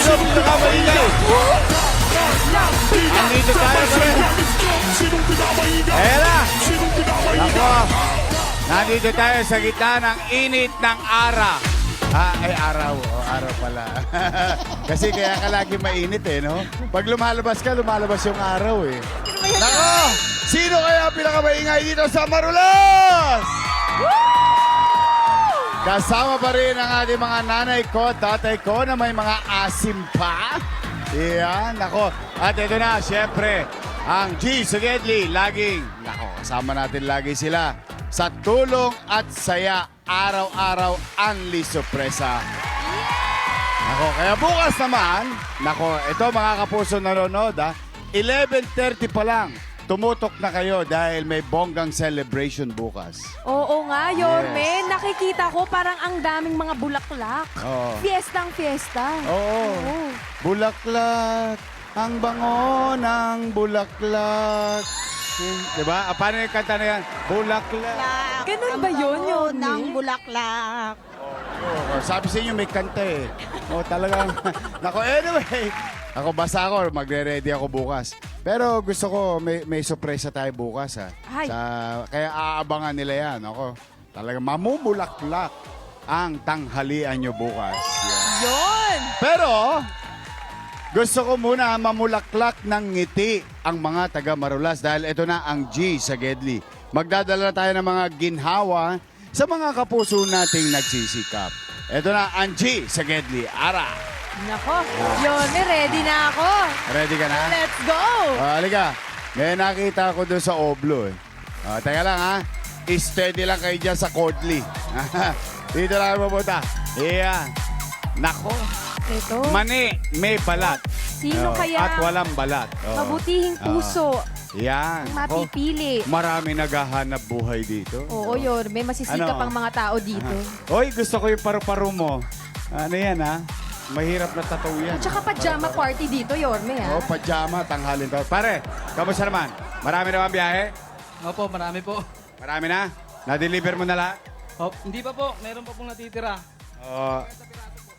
Sino pinakamaingay? Andito tayo pa rin. Ayan na. Ako. Nandito tayo sa gitna ng init ng araw. Araw. Araw pala. Kasi kaya ka lagi mainit no? Pag lumalabas ka, lumalabas yung araw Nako! Sino kaya pinakamaingay dito sa Marulas? Kasama pa rin ang ating mga nanay ko, tatay ko na may mga asim pa. Iyan, nako. At ito na, syempre, ang G Sagedli. Laging, nako, kasama natin lagi sila. Sa tulong at saya, araw-araw, Anli Sorpresa. Nako, kaya bukas naman, nako, ito mga kapuso nanonood 11:30 pa lang. Tumutok na kayo dahil may bonggang celebration bukas. Oo nga, Yorme. Nakikita ko parang ang daming mga bulaklak. Oo. Fiestang fiesta. Oo. Bulaklak, ang bango ng bulaklak. Diba? Paano yung kanta na yan? Bulaklak. Ganun ba yun, Yorme? Ng bulaklak. Sabi sa inyo may kanta talagang. Nako, anyway. Ako basta ako, magre-ready ako bukas. Pero gusto ko, may sorpresa tayo bukas Ay. Kaya aabangan nila yan. Ako, talagang mamumulaklak ang tanghalian nyo bukas. Yan. Yun! Pero, gusto ko muna mamulaklak ng ngiti ang mga taga Marulas dahil ito na ang G Sagedli. Magdadala tayo ng mga ginhawa sa mga kapuso nating nagsisikap. Ito na ang G Sagedli. Ara! Nako, Yorme, ready na ako. Ready ka na? Let's go! Halika. May nakita ko doon sa Oblo teka lang steady lang kayo dyan sa Cordley. Dito lang kayo mabuta. Iya. Nako. Ito. Mani, may balat. Sino kaya At walang balat. mabutihing puso Yan. ang Nako. mapipili? Marami naghahanap buhay dito. Oo, Yorme, masisikap Ano? ang mga tao dito. Hoy, gusto ko yung paru-paro mo. Ano yan Mahirap na tattoo yan. At saka pajama party dito, Yorme, Pajama, tanghalin to. Pare, kamusta naman? Marami naman biyahe? Opo, marami po. Marami na? Na-deliver mo na lahat? Hindi pa po, meron pa pong natitira.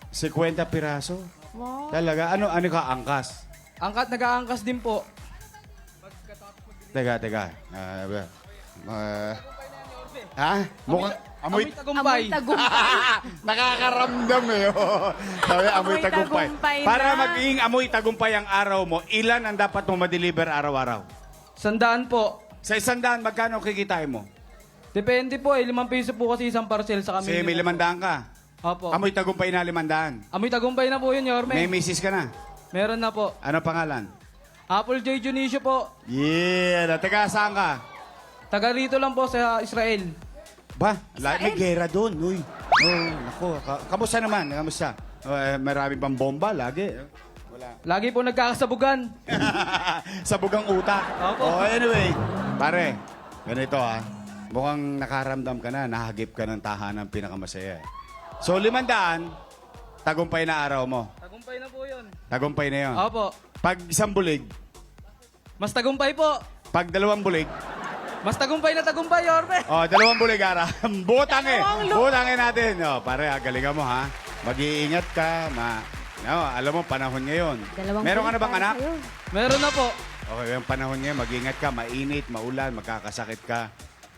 50 piraso? Wow. Talaga? Ano ka? Angkas? Nag-aangkas din po. Teka. Mukhang amoy... Amoy tagumpay. Amoy tagumpay. Nakakaramdam Sabi, amoy tagumpay. tagumpay na. Para maging amoy tagumpay ang araw mo, ilan ang dapat mo ma-deliver araw-araw? 100 po. Sa 100, magkano kikitain mo? Depende po 5 piso po kasi isang parcel sa kami. Kasi may 500 ka. Opo. Amoy tagumpay na 500. Amoy tagumpay na po yun, Yorme. May misis ka na. Meron na po. Ano pangalan? Apple J. Junicio po. Yeah! Teka, saan ka? Taga rito lang po sa Israel. Ba? May gera doon. Uy. Naku. Kamusta naman? Kamusta? Marami bang bomba lagi? Wala. Lagi po nagkakasabugan. Sa bugang utak. Opo. Anyway. Pare, ganito mukhang nakaramdam ka na, nahagip ka ng tahanan pinakamasaya. So, 500, tagumpay na araw mo. Tagumpay na po yun. Tagumpay na yun. Opo. Pag isang bulig, Mas tagumpay po. pag 2 bulig, Mas tagumpay na tagumpay, Yorme. 2 bulig ara. Butangin natin. Pare, galingan mo Mag-iingat ka. Alam mo, panahon ngayon. Meron ka na bang anak? Meron na po. Okay, yung panahon ngayon, mag-ingat ka. Mainit, maulan, magkakasakit ka.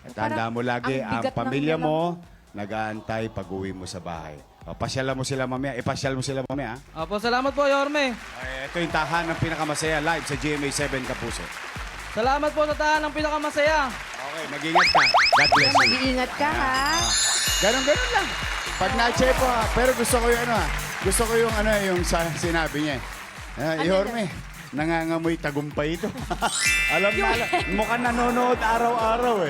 At tanda mo lagi, ang ang bigat ng pamilya dalang mo, nag-aantay pag-uwi mo sa bahay. Pasyalan mo sila mamaya. Ipasyal mo sila mamaya. Opo, salamat po, Yorme. Ito yung tahan ng pinakamasaya live sa GMA 7 Kapuso. Salamat po sa tahan ng pinakamasaya. Okay, mag-ingat ka. God bless you. Mag-iingat ka, Ganon lang. Pag na-check ko pero gusto ko yung gusto ko yung yung sinabi niya. Yorme, nangangamoy tagumpay ito. alam, mukhang nanonood araw-araw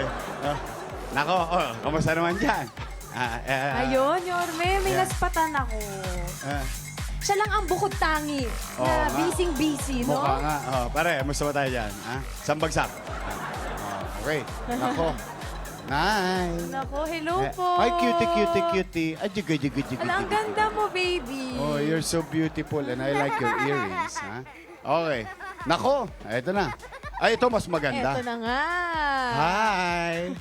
Nako, kamusta naman dyan? Ayun, Yorme, may naspatan ako. Siya lang ang bukod tangi Oo na nga. busy-busy, no? Mukha nga. Pare, musta ba tayo dyan? Isang bagsak. Okay. Nako. Nice. Nako, hello po. Ay, cutie. Ay, jiga. Ala, ang ganda mo, baby. Oh, you're so beautiful and I like your earrings, Okay. Nako, eto na. Ay, ito mas maganda. Eto na nga. Hi.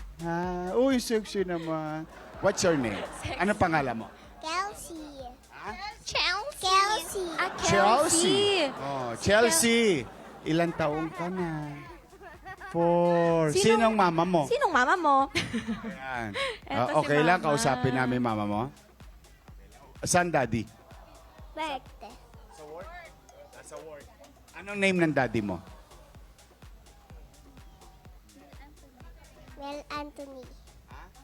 Uy, sexy naman. What's your name? Ano pangalan mo? Kelsey. Chelsea. Kelsey. Ah, Kelsey. Oh, Chelsea. Ilan taong ka na? 4. Sinong mama mo? Sinong mama mo? Ayan. Eto si Okay lang, Mama. kausapin namin mama mo. Saan daddy? Birthday. Sa work. Anong name ng daddy mo? Mel Anthony.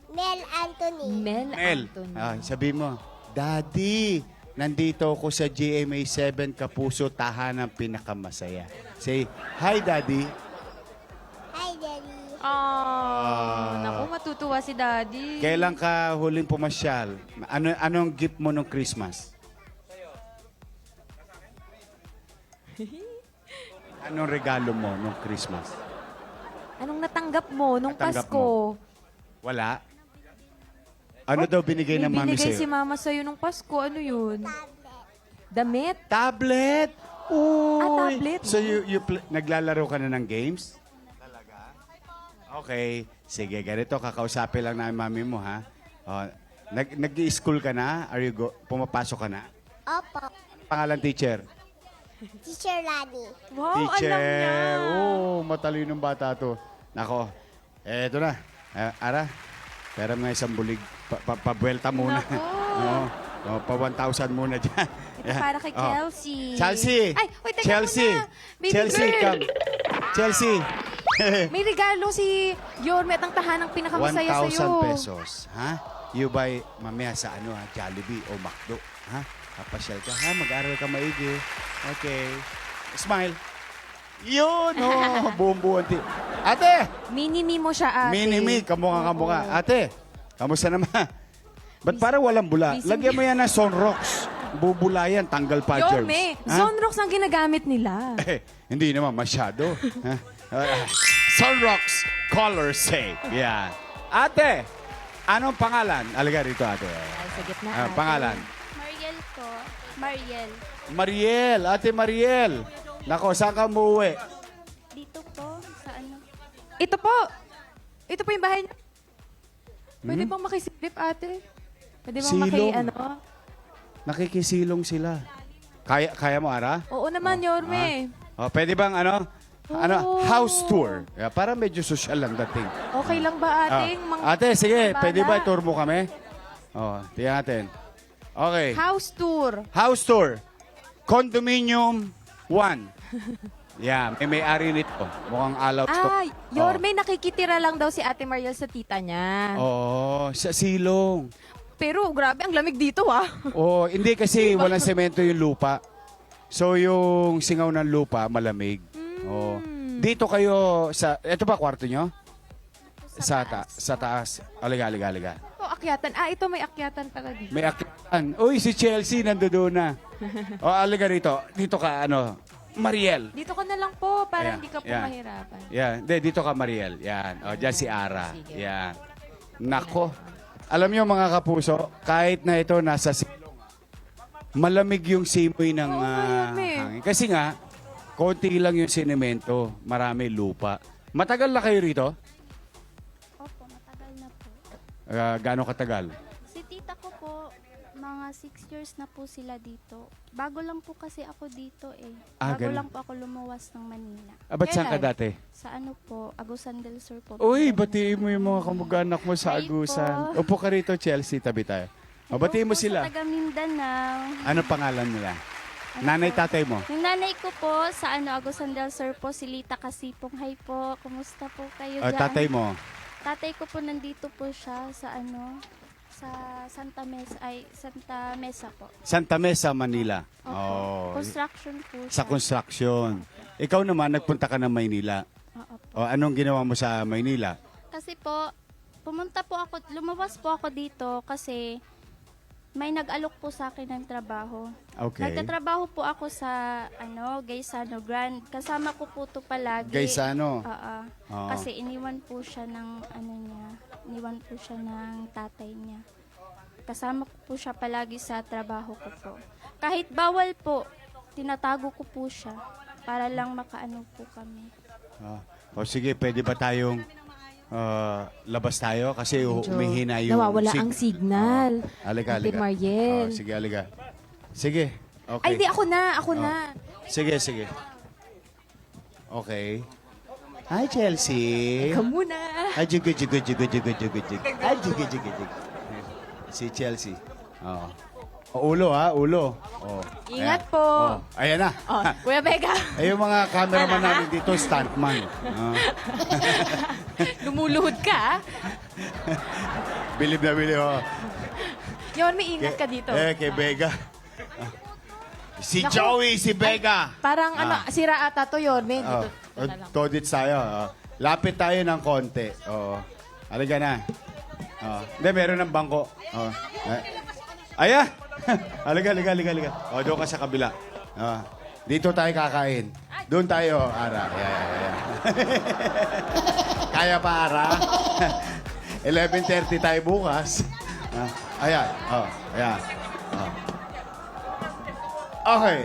Mel Anthony. Mel Mel. Anthony. Sabi mo, Daddy, nandito ako sa GMA 7 Kapuso, tahanang pinakamasaya. Say, hi Daddy. Hi, Daddy. Naku, matutuwa si Daddy. Kailan ka huling pumasyal? Anong gift mo nung Christmas? Anong regalo mo nung Christmas? Anong natanggap mo nung Natanggap Pasko? Wala? Ano daw binigay ng May mami binigay si sa'yo? Mama sa'yo nung Pasko. Ano yun? Tablet. Damit? Tablet! Uy! tablet. So naglalaro ka na ng games? Talaga? Okay. Sige, ganito. Kakausapin lang namin mami mo, ha? Oh, nag-i-school ka na? Pumapasok ka na? Opo. Pangalan teacher? Teacher Lani. Wow, Teacher! alam niya. Oh, matalinong bata to. Nako, eto na. Ara, pera mga isang bulig. Pabuelta muna. Nako. Pa 1,000 muna dyan. Ito para kay Oh. Kelsey. Chelsea! Ay, wait, teka Chelsea! muna. Baby Chelsea, girl. come. Chelsea! May regalo si Yorme at ang tahanang pinakamasaya 1,000 sa'yo. pesos. Ha? You buy mamaya sa Jollibee o McDo. Ha? Kapasyal ka. Ha? Mag-aral ka maigi. Okay. Smile. Yun, oh. Buong-buong. Ate! Mini-me mo siya, ate. Mini-me, kamukha. Ate, kamusta naman? Ba't parang walang bula? Busy. Lagyan mo yan ng Sunrocks. Bubula yan, tanggal pa germs. Yorme, Ha? Zonrox ang ginagamit nila. Hindi naman masyado. Ha? Sunrocks Color Safe. Yan. Ate, anong pangalan? Alaga rito, ate. Ay, sa gitna, ate. Pangalan? Mariel po. Mariel. Mariel. Ate Mariel. Nako, saan ka umuwi? Dito po. Sa ano? Ito po. Ito po yung bahay niya. Pwede Hmm? bang makisilip, ate? Pwede bang Silong. ano? Nakikisilong sila. Kaya mo, Ara? Oo naman, Yorme. Pwede bang Oo. house tour? Para medyo social lang dating. Okay lang ba, ating? Ate, sige, Bala. pwede ba i-tour mo kami? Tingnan natin. Okay. House tour. House tour. Condominium 1. Yeah, may-ari nito. Mukhang alaw. Ay, Yorme, nakikitira lang daw si Ate Mariel sa tita niya. Sa silong. Pero grabe, ang lamig dito, ah. Hindi kasi walang semento yung lupa. So yung singaw ng lupa, malamig. Dito kayo ito ba kwarto nyo? Sa taas. Aliga. Ito, akyatan. Ito may akyatan pala dito. May akyatan. Uy, si Chelsea nandoon na. Aliga rito. Dito ka, Mariel. Dito ka na lang po, para Ayan, hindi ka po yan. mahirapan. Yan. Dito ka, Mariel. Yan. Diyan si Ara. Sige. Yan. Nako. Alam niyo mga kapuso, kahit na ito nasa silong, malamig yung simoy ng Oo nga, Yorme. hangin. Kasi nga, konti lang yung sinemento, marami lupa. Matagal na kayo rito? Opo, matagal na po. Gaano katagal? Si tita ko po, mga 6 years na po sila dito. Bago lang po kasi ako dito eh. Bago Ganun. lang po ako lumuwas ng Manila. Ba't saan ka Kailan? dati? Sa ano po, Agusan del Sur po. Uy, batiin mo yung mga kamag-anak mo sa Hi Agusan. po. Upo ka rito, Chelsea, tabi tayo. Batiin mo Hello po sila. Sa taga Mindanao. Ano pangalan nila? Ano Nanay, po? tatay mo? Yung nanay ko po, sa Agusan del Sur po, si Lita Kasipong. Hi po, kumusta po kayo dyan? Tatay mo? Tatay ko po nandito po siya sa sa Santa Mesa po. Santa Mesa, Manila. Opo. Construction po siya. Sa construction. Ikaw naman, nagpunta ka ng Maynila. Oo po. Anong ginawa mo sa Maynila? Kasi po, lumawas po ako dito kasi may nag-alok po sa akin ng trabaho. Okay. Nagtatrabaho po ako sa Gaisano Grand. Kasama ko po to palagi. Gaisano? Oo. Oo. Kasi iniwan po siya ng iniwan po siya ng tatay niya. Kasama ko po siya palagi sa trabaho ko po. Kahit bawal po, tinatago ko po siya para lang makaano po kami. O sige, pwede ba tayong labas tayo? Kasi Medyo umihina yung nawawala ang signal. Halika, Ate halika. Mariel. Sige, halika. Sige, okay. Ay, di ako na. Ako na. Sige, sige. Okay. Hi, Chelsea. Ikaw muna. Ay, jugo. Ay, jugo. Si Chelsea. Oo. Ulo, ha? Ulo. Oh. Ingat Ayan. po. Oh. Ayan na. Oh, Kuya Becca. Ay, yung mga cameraman namin dito, stuntman. Lumuluhod ka. Bilib na bilib, oh. Yorme, ingat ka dito. Kay Vega. Si Naku. Joey, si Vega. Parang sira ata to, Yorme. Oh, Dito na lang. todits tayo. Lapit tayo ng konti. Oo. Halika na. Hindi, meron ng bangko. Aya! Halika. Doon ka sa kabila. Dito tayo kakain. Doon tayo, Ara. Yeah. Kaya pa, Ara? 11:30 tayo bukas. Ayan. Ayan. Okay.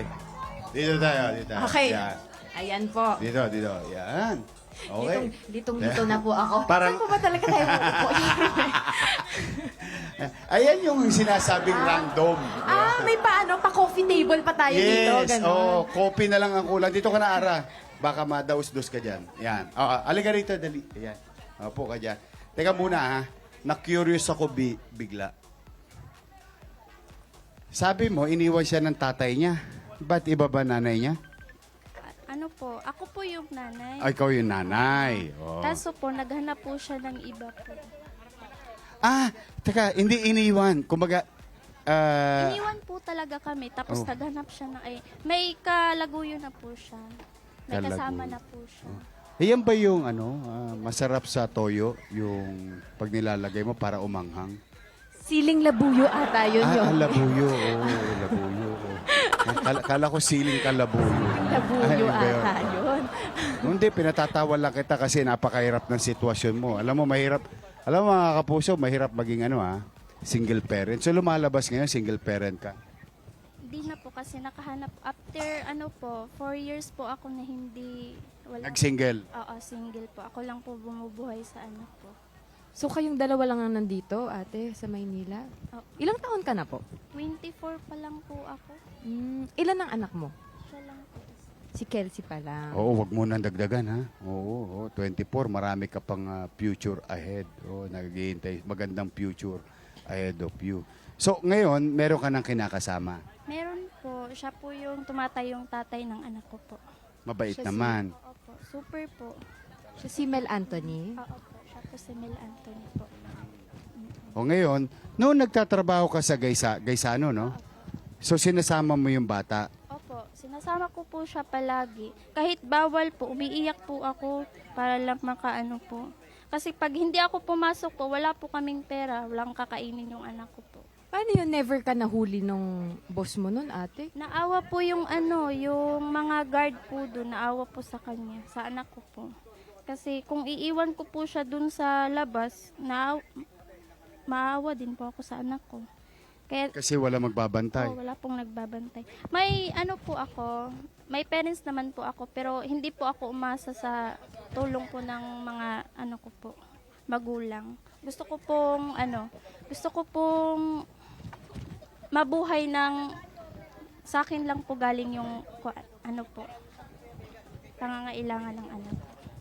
Dito tayo. Okay. Yan. Ayan po. Dito. Yan. Okay. Litong-lito na po ako. Parang- Saan po ba talaga tayo po? Ayan yung sinasabing random. May pa-coffee table pa tayo dito. Yes. Ganon. Coffee na lang ang kulang. Dito ka na, Ara. Baka madaus-dos ka dyan. Yan. Alika rito, dali. Ayan. Opo ka dyan. Teka muna, ha. Na-curious ako bigla. Sabi mo, iniwan siya ng tatay niya. Ba't iba ba nanay niya? Ano po, ako po yung nanay. Ay, ikaw yung nanay. Oh. Kaso po, naghanap po siya ng iba po. Teka, hindi iniwan. Kumbaga, Iniwan po talaga kami, tapos Oh. naghanap siya ng, may kalaguyo na po siya. May kasama Kalaguyo. na po siya. Ayan ba yung masarap sa toyo, yung pag nilalagay mo para umanghang? Siling labuyo ata yun. Labuyo. Labuyo. Kala ko siling kalabuyo. Labuyo Ay, iba yun. ata yun. Hindi, pinatatawa lang kita kasi napakahirap ng sitwasyon mo. Alam mo, mahirap. Alam mo, mga kapuso, mahirap maging single parent. So, lumalabas ngayon, single parent ka. Hindi na po kasi nakahanap. After 4 years po ako na hindi, Nag-single. Oo, single po. Ako lang po bumubuhay sa anak ko. So kayong dalawa lang ang nandito, ate, sa Maynila? Oh. Ilang taon ka na po? 24 pa lang po ako. Ilan ang anak mo? Siya lang po. Si Kelsey pa lang. Oo, wag mo nang dagdagan, ha? Oo, 24. Marami ka pang future ahead. Oo, naghihintay. Magandang future ahead of you. So, ngayon, meron ka ng kinakasama. Meron po. Siya po yung tumatay yung tatay ng anak ko po. Mabait Siya naman. Opo, super po. Siya si Mel Anthony. Oo po. Siya po si Mel Anthony po. O ngayon, noong nagtatrabaho ka sa Gaisano, no? So, sinasama mo yung bata. Opo, sinasama ko po siya palagi. Kahit bawal po, umiiyak po ako para lang makaano po. Kasi pag hindi ako pumasok po, wala po kaming pera, walang kakainin yung anak ko po. Paano yun? Never ka nahuli nung boss mo nun, ate? Naawa po yung yung mga guard po doon, naawa po sa kanya, sa anak ko po. Kasi kung iiwan ko po siya doon sa labas, maawa din po ako sa anak ko. Kaya Kasi wala magbabantay. wala pong nagbabantay. May po ako, may parents naman po ako, pero hindi po ako umasa sa tulong po ng mga ko po, magulang. Gusto ko pong mabuhay sa akin lang po galing yung pangangailangan ng anak.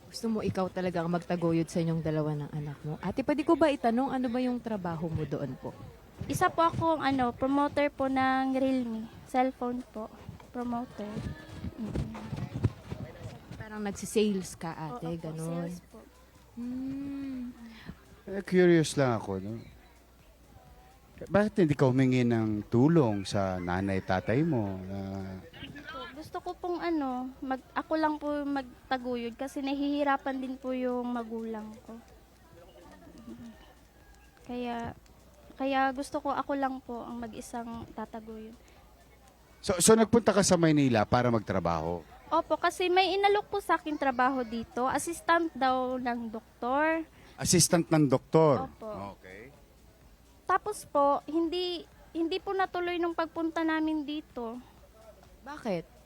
Gusto mo ikaw talagang magtaguyod sa inyong dalawa ng anak mo. Ate, pwede ko ba itanong ano ba yung trabaho mo doon po? Isa po akong promoter po ng Realme, cellphone po, promoter. Parang nagsisales ka, ate, Oo po, ganun. sales po. Curious lang ako, no? Bakit hindi ka humingi ng tulong sa nanay, tatay mo? Gusto ko pong ako lang po magtaguyod kasi nahihirapan din po yung magulang ko. Kaya gusto ko ako lang po ang mag-isang tataguyod. So nagpunta ka sa Maynila para magtrabaho? Opo, kasi may inalok po sa akin trabaho dito. Assistant daw ng doktor. Assistant ng doktor? Opo. Okay. Tapos po, hindi po natuloy nung pagpunta namin dito. Bakit?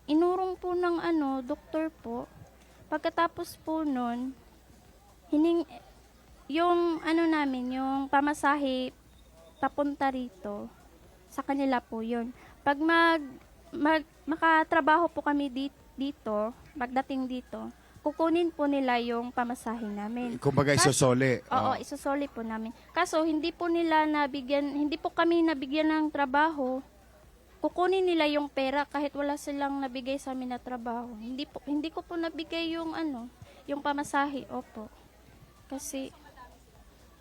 Inurong po ng doktor po. Pagkatapos po nun, yung ano namin, yung pamasahe papunta rito, sa kanila po yun. Pag makatrabaho po kami dito, pagdating dito, kukunin po nila yung pamasahe namin. Kumbaga isosole. Oo, isusoli po namin. Kaso hindi po kami nabigyan ng trabaho. Kukunin nila yung pera kahit wala silang nabigay sa amin na trabaho. Hindi ko po nabigay yung yung pamasahe. Opo. Kasi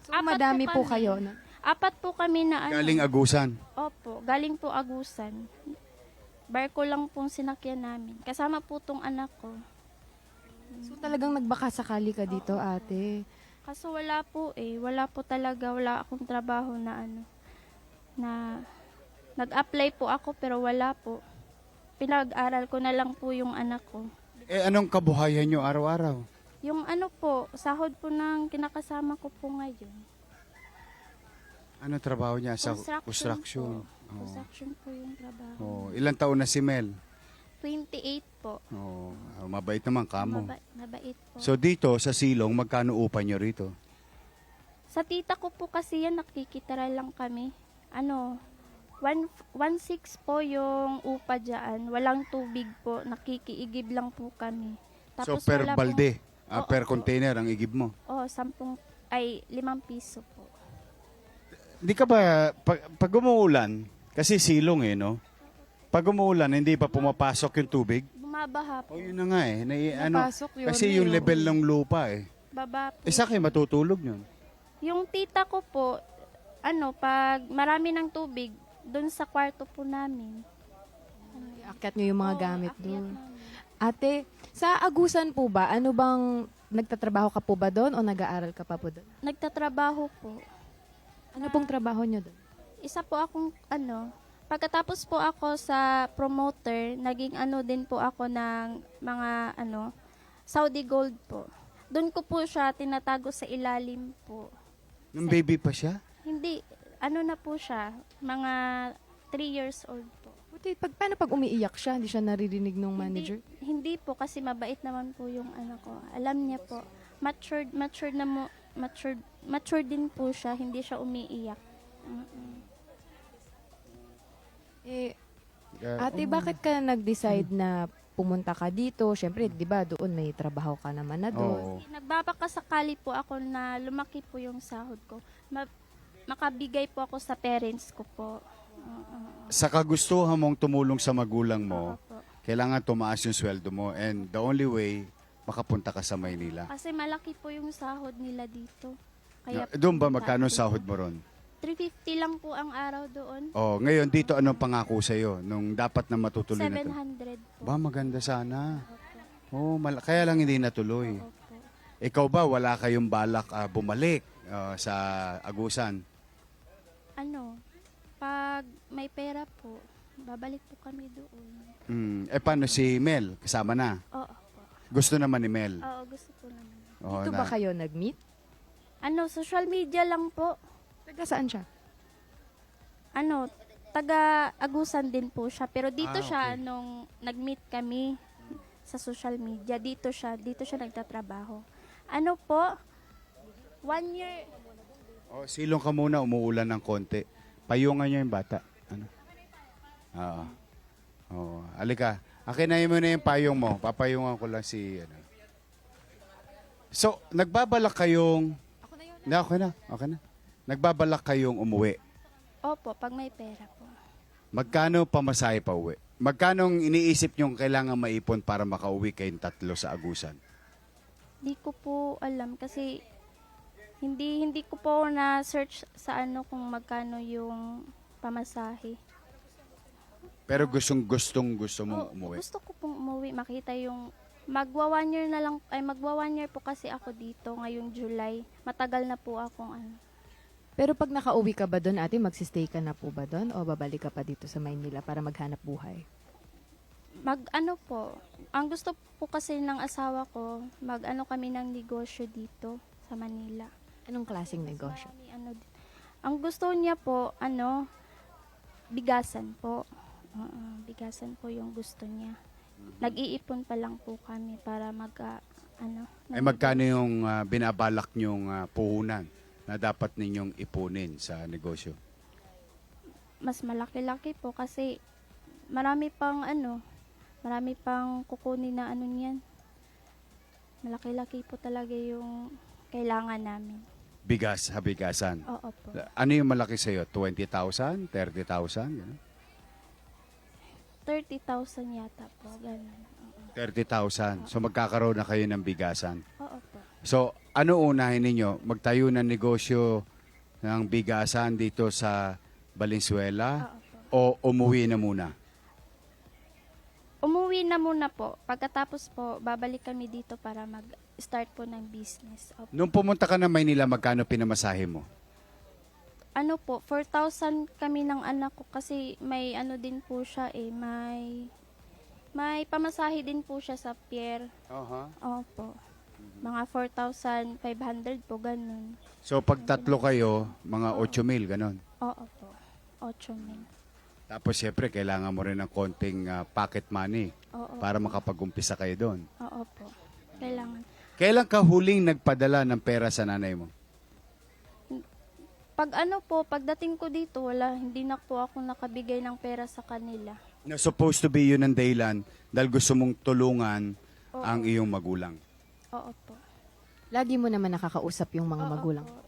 So, Apat madami po po kami. kayo. No? 4 po kami na Galing agusan. Opo, galing po Agusan. Barko lang pong sinakyan namin. Kasama po tong anak ko. So, talagang nagbakasakali ka dito, ate. Kaso wala po Wala po talaga. Wala akong trabaho na nag-apply po ako pero wala po. Pinag-aral ko na lang po yung anak ko. Anong kabuhayan nyo araw-araw? Yung sahod po ng kinakasama ko po ngayon. Ano trabaho niya sa Construction construction? po. Construction po yung trabaho. Ilang taon na si Mel? 28 po. Mabait naman kamo. Mabait po. So dito sa Silong, magkano upa nyo rito? Sa tita ko po kasi yan, nakikitara lang kami. 1.6 po yung upa dyan. Walang tubig po. Nakikiigib lang po kami. So per wala balde, Oo per po. container ang igib mo. 5 piso po. Di ka ba, pag umuulan, kasi silong no? Pag umuulan, hindi pa pumapasok yung tubig? Bumabaha po. Yun na nga Napasok yun, kasi yung eh, level ng lupa Baba po. Isa kayo matutulog yun. Yung tita ko po, pag marami ng tubig, doon sa kwarto po namin. Akyat nyo yung mga Oo, gamit akyat doon. namin. Ate, sa Agusan po ba, ano bang, nagtatrabaho ka po ba doon o nag-aaral ka pa po doon? Nagtatrabaho po. Ano pong trabaho nyo doon? Isa po akong pagkatapos po ako sa promoter, naging din po ako ng mga Saudi Gold po. Doon ko po siya tinatago sa ilalim po. Nung baby pa siya? Hindi, na po siya, mga 3 years old po. Buti, paano pag umiiyak siya, hindi siya naririnig ng manager? Hindi po kasi mabait naman po yung anak ko. Alam niya po, mature din po siya, hindi siya umiiyak. Ate, bakit ka nag-decide na pumunta ka dito? Siyempre, di ba, doon may trabaho ka naman na doon. Oo. Nagbabakasakali po ako na lumaki po yung sahod ko. Makabigay po ako sa parents ko po. Sa kagustuhan mong tumulong sa magulang mo, Opo. kailangan tumaas yung sweldo mo. And the only way, makapunta ka sa Maynila. Kasi malaki po yung sahod nila dito. Kaya Doon ba pumunta magkano ako. sahod mo ron? 350 lang po ang araw doon. Ngayon dito anong pangako sa'yo nung dapat na matutuloy na to? 700 po. Ba, maganda sana. Opo. Kaya lang hindi natuloy. Opo. Ikaw ba, wala kayong balak bumalik sa Agusan? Pag may pera po, babalik po kami doon. Paano si Mel? Kasama na? Oo po. Gusto naman ni Mel? Oo, gusto po naman. Dito ba kayo nag-meet? Social media lang po. Taga saan siya? Taga Agusan din po siya. Pero dito siya, Okay. nung nag-meet kami sa social media, dito siya nagtatrabaho. 1 year, Silong ka muna, umuulan ng konti. Payungan niyo yung bata. Oo. Alika. Akinayin mo na yung payong mo. Papayungan ko lang si... So, nagbabalak kayong... Ako na yun. Okay na. Nagbabalak kayong umuwi. opo, pag may pera po. Magkano pamasahe pa uwi? Magkano iniisip niyong kailangan maipon para makauwi kayong 3 sa Agusan? Di ko po alam kasi hindi ko po na search sa kung magkano yung pamasahe. Pero gusto mong umuwi. Gusto ko pong umuwi, makita yung magwa 1 year na lang, magwa 1 year po kasi ako dito ngayong July. Matagal na po akong Pero pag nakauwi ka ba doon, ate, magsistay ka na po ba doon? O babalik ka pa dito sa Maynila para maghanap buhay? po. Ang gusto po kasi ng asawa ko, kami ng negosyo dito sa Manila. Anong klaseng negosyo? Ang gusto niya po, bigasan po. Bigasan po yung gusto niya. Nag-iipon pa lang po kami para Ay magkano yung binabalak nyong puhunan na dapat ninyong ipunin sa negosyo? Mas malaki-laki po kasi marami pang kukunin na niyan. Malaki-laki po talaga yung kailangan namin. Bigasan. Oo po. Ano yung malaki sa'yo? 20,000? 30,000? Ganun? 30,000 yata po, ganun. 30,000. So magkakaroon na kayo ng bigasan. Oo po. So ano unahin ninyo? Magtayo ng negosyo ng bigasan dito sa Valenzuela Oo po. o umuwi na muna? Umuwi na muna po. Pagkatapos po, babalik kami dito para mag-start po ng business. Opo. Nung pumunta ka ng Maynila, magkano pinamasahe mo? 4,000 kami ng anak ko kasi may din po siya may pamasahe din po siya sa pier. Opo. Mga 4,500 po, ganun. So pag tatlo kayo, mga 8,000, ganon. Oo po. 8,000. Tapos siyempre, kailangan mo rin ng konting pocket money Oo. para makapag-umpisa kayo doon. Oo po. Kailangan. Kailan ka huling nagpadala ng pera sa nanay mo? Pagdating ko dito, hindi na po ako nakabigay ng pera sa kanila. Na supposed to be yun ang dahilan dahil gusto mong tulungan Oo. ang iyong magulang. Oo po. Lagi mo naman nakakausap yung mga Oo magulang. po.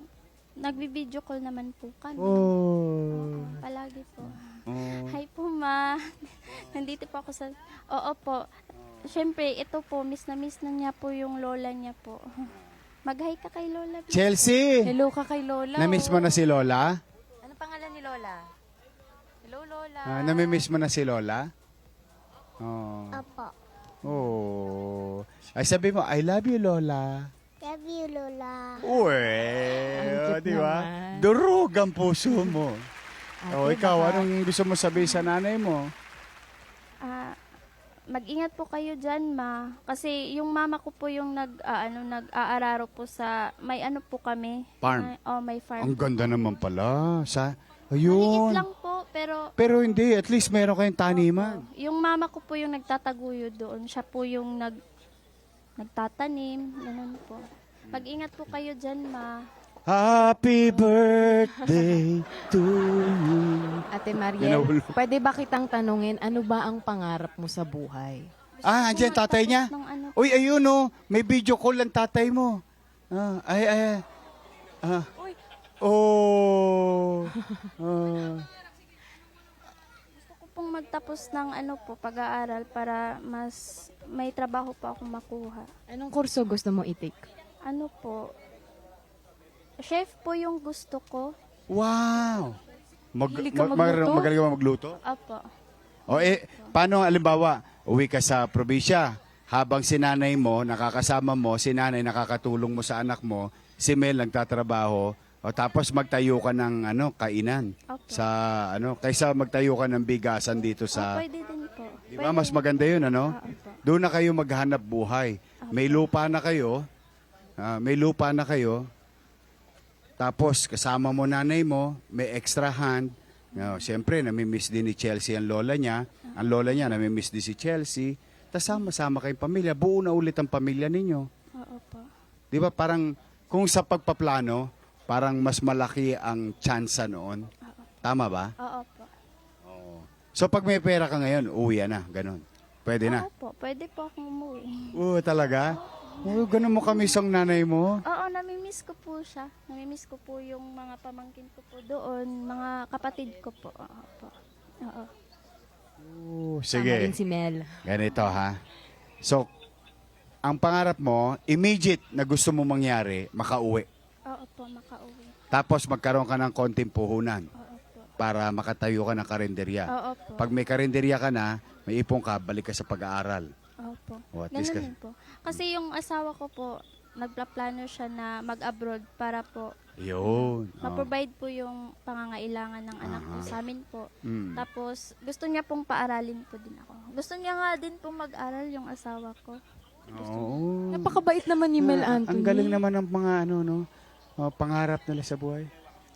Nagbi-video call naman po kami. Oh. Palagi po. Oh. Hi po, ma. Nandito po ako sa... Oo po. Siyempre, ito po, miss na niya po yung lola niya po. Mag-hi ka kay Lola. please. Chelsea! Hello ka kay Lola. Namiss mo na si Lola? Ano pangalan ni Lola? Hello, Lola. Namimiss mo na si Lola? Oh. Apo. Oh. Ay, sabi mo, I love you, Lola. Love you, Lola. Uwe, Ang cute di ba? naman. Durog ang puso mo. Ate, Ikaw, baka- anong gusto mo sabihin sa nanay mo? Mag-ingat po kayo dyan, ma. Kasi yung mama ko po yung nag-aararo po sa... May po kami. Farm. May farm. Ang ganda naman pala. Maliit Ayun. lang po, pero... Pero hindi, at least meron kayong taniman. Yung mama ko po yung nagtataguyod doon. Siya po yung nagtatanim. Ganun po. Mag-ingat po kayo dyan, ma. Happy birthday to you. Ate Mariel, Ginahulog. pwede ba kitang tanungin, ano ba ang pangarap mo sa buhay? Andyan tatay niya. Nung Uy, ayun oh, may video call ang tatay mo. Ay. Oh. Gusto ko pong magtapos ng pag-aaral para mas may trabaho pa ako makuha. Anong kurso gusto mo i-take? Chef po yung gusto ko. Wow. Hilig ka magluto? Magaling ka ba magluto? Apo. Paano halimbawa, uwi ka sa probinsya, habang si nanay mo, nakakasama mo, si nanay nakakatulong mo sa anak mo, si Mel nagtatrabaho, tapos magtayo ka ng kainan. Opo. Kaysa magtayo ka ng bigasan dito sa... Pwede din po. Di ba? Mas maganda yun, Opo. Doon na kayo maghanap buhay. May lupa na kayo. Tapos, kasama mo nanay mo, may extra hand. Siyempre, namimiss din ni Chelsea ang lola niya. Ang lola niya, namimiss din si Chelsea. Tapos sama-sama kayong pamilya. Buo na ulit ang pamilya ninyo. Oo po. Di ba? Parang, kung sa pagpaplano, parang mas malaki ang tsansa noon. Tama ba? Oo po. So, pag may pera ka ngayon, uwi na. Ganon. Pwede na. Oo po. Pwede po akong umuwi. Talaga? Ganun mo kami isang nanay mo? Oo, namimiss ko po siya. Namimiss ko po yung mga pamangkin ko po doon. Mga kapatid ko po. Oo po. Oo. Tama Sige. rin si Mel. Ganito ha. So, ang pangarap mo, immediate na gusto mo mangyari, makauwi. Oo po, makauwi. Tapos magkaroon ka ng konting puhunan Oo po. para makatayo ka ng karinderya. Oo po. Pag may karinderya ka na, may ipon ka, balik ka sa pag-aaral. Opo. At least Ganun din po. Kasi yung asawa ko po, nagplaplano siya na mag-abroad para po Yun. ma-provide po yung pangangailangan ng anak ko sa amin po. Mm. Tapos, gusto niya pong paaralin po din ako. Gusto niya nga din pong mag-aral yung asawa ko. Oo. Napakabait naman ni Mel Anthony. Ang galing naman ng mga pangarap nila sa buhay.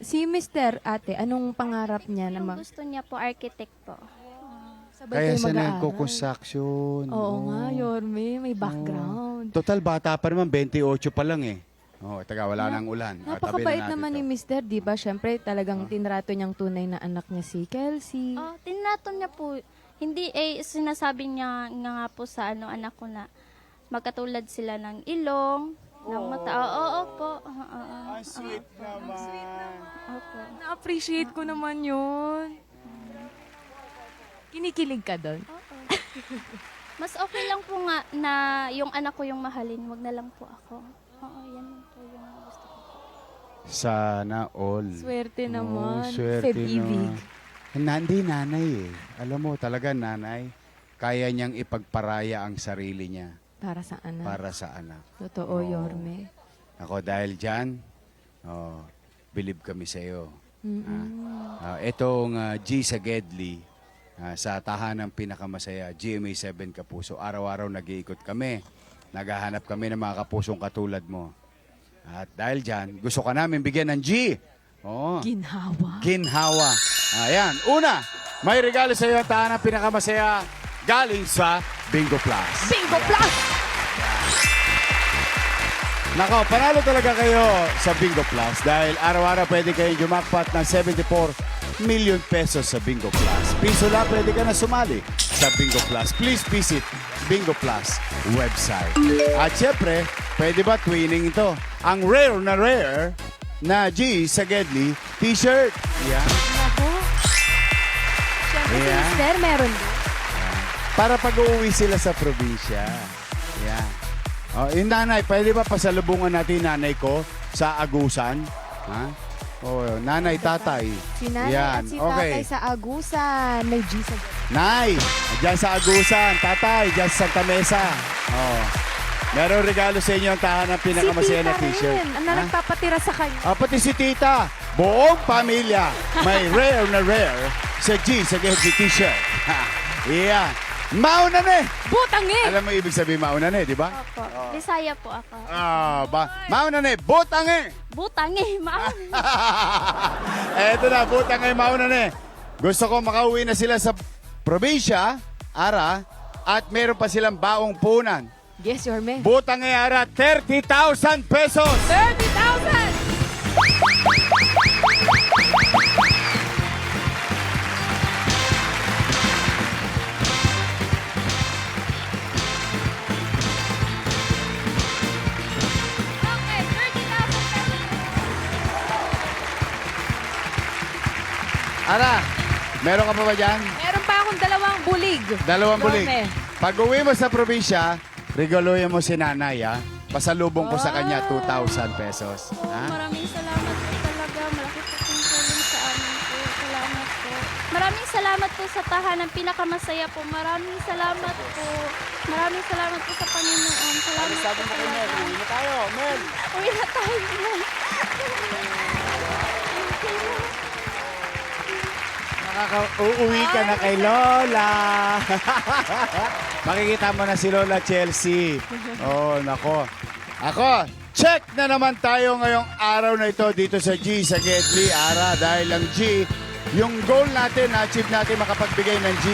Si Mr. Ate, anong pangarap niya na Yung gusto niya po, architect po. Sabay Kaya kayo siya mag-aaral. nagko-construction. Oo nga, Yorme, may background. Total, bata pa naman, 28 pa lang eh. Taga, wala nang ulan. Napakabait naman ni Mister, di ba? Siyempre, talagang tinrato niyang tunay na anak niya si Kelsey. Tinaton niya po. Hindi, sinasabi niya nga po sa anak ko na magkatulad sila ng ilong, ng mata. Oo po. Ang sweet naman. Opo. Na-appreciate ko naman yun. Kinikilig ka doon? Oo. Mas okay lang po nga na yung anak ko yung mahalin, wag na lang po ako. Oo, yan po yung gusto ko. Sana all. Swerte Oo, naman. swerte Feb-ibig. Hindi nanay eh. Alam mo, talaga nanay, kaya niyang ipagparaya ang sarili niya Para sa anak. para sa anak. Totoo, Yorme. Ako dahil dyan, believe kami sa iyo. Itong G sa Gedli, sa tahanang pinakamasaya, GMA 7 Kapuso, araw-araw nag-iikot kami. Naghahanap kami ng mga kapusong katulad mo. At dahil dyan, gusto ka namin bigyan ng G. Ginhawa. Ginhawa. Ayan. Una, may regalo sa iyo ang tahanang pinakamasaya galing sa Bingo Plus. Bingo Plus! Nako, panalo talaga kayo sa Bingo Plus dahil araw-araw pwede kayong jumakpat ng 74 million pesos sa Bingo Plus. Piso lang, pwede ka na sumali sa Bingo Plus. Please visit Bingo Plus website. At syempre, pwede ba twinning ito? Ang rare na G sa Gedli t-shirt. Yan. Ako. Siyempre, si Ayan. Mister meron din. Para pag-uwi sila sa probinsya. Yan. Yung nanay, pwede ba pasalubungan natin nanay ko sa Agusan? Ha? Nanay, tatay. Si nanay Yan. at si Okay. tatay sa Agusan. May G sa Nay, dyan sa Agusan. Tatay, dyan sa Santa Mesa. Meron regalo sa inyo ang tahanang pinakamasaya na t-shirt. rin. Ang nagpapatira sa kanya. Pati si tita, buong pamilya, may rare sa G sa Gedli t-shirt. Yan. Mauna na eh. Butangi! Alam mo ibig sabihin mauna na eh, di ba? Opo. Bisaya po ako. Mauna na eh. Butang eh. Butang maam. Eto na, butang eh, mauna na eh. Gusto ko makauwi na sila sa probinsya, Ara, at meron pa silang baong punan. Yes, Yorme. Butang eh, Ara, 30,000 pesos! 30,000! Okay, 30,000 pesos. Ara, meron ka pa ba dyan? Meron pa akong dalawang bulig. Dalawang bulig. Yorme. Pag uwi mo sa probinsya, regaluhin mo si nanay, ha? Pasalubong ko sa kanya 2,000 pesos. Ha? Maraming salamat po talaga. Malaki po pong tulong sa amin po. Salamat po. Maraming salamat po sa tahanan. Pinakamasaya po. Maraming salamat po. Maraming salamat po sa Panginoon. Salamat po talaga. Uwi na tayo, Mel. Uwi na tayo. Uuwi ka na kay Lola. Makikita mo na si Lola Chelsea. Nako. Ako, check na naman tayo ngayong araw na ito dito sa G sa Gedli, Ara. Dahil ang G, yung goal natin, na-achieve natin makapagbigay ng G,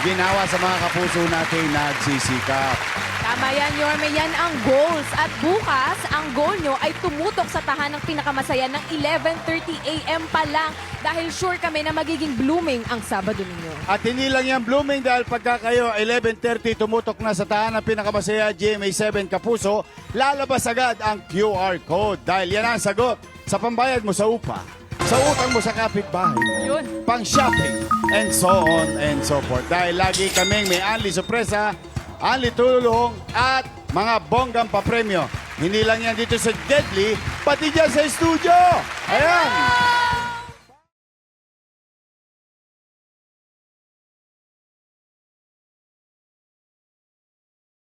ginawa sa mga kapuso natin nagsisikap. Tama yan, Yorme. Yan ang goals. At bukas, ang goal nyo ay tumutok sa tahanang pinakamasaya ng 11:30 a.m. pa lang dahil sure kami na magiging blooming ang Sabado ninyo. At hindi lang yan blooming dahil pagka kayo 11:30 tumutok na sa tahanan pinakamasaya GMA 7 Kapuso, lalabas agad ang QR code dahil yan ang sagot sa pambayad mo sa upa, sa utang mo sa kapitbahay, Yun. pang shopping, and so on and so forth. Dahil lagi kaming may only sorpresa, only tulong at mga bonggang papremyo. Hindi lang yan dito sa Gedli, pati dyan sa studio. Ayan!